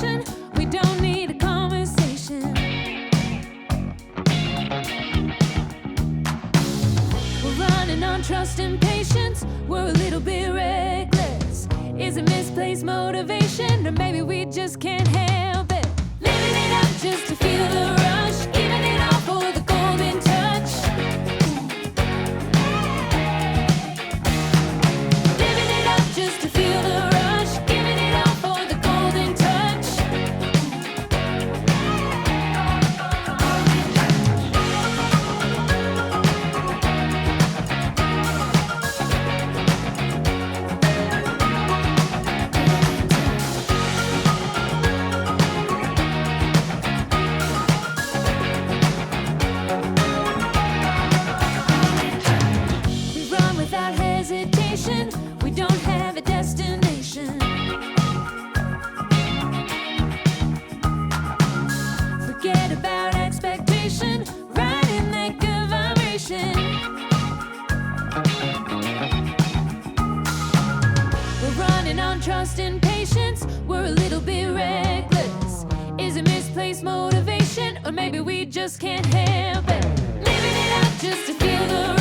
destination. We don't need a conversation. We're running on trust and patience. We're a little bit reckless. Is it misplaced motivation, or maybe we just can't help it? Living it up just to feel the rush, giving it all for the golden touch. Living it up just to feel the rush, giving it all for the golden touch. We run without hesitation. We don't have a destination. Forget about expectation. Riding that good vibration. We're running on trust and patience. We're a little bit reckless. Is it misplaced motivation, or maybe we just can't help it? Living it up just to feel the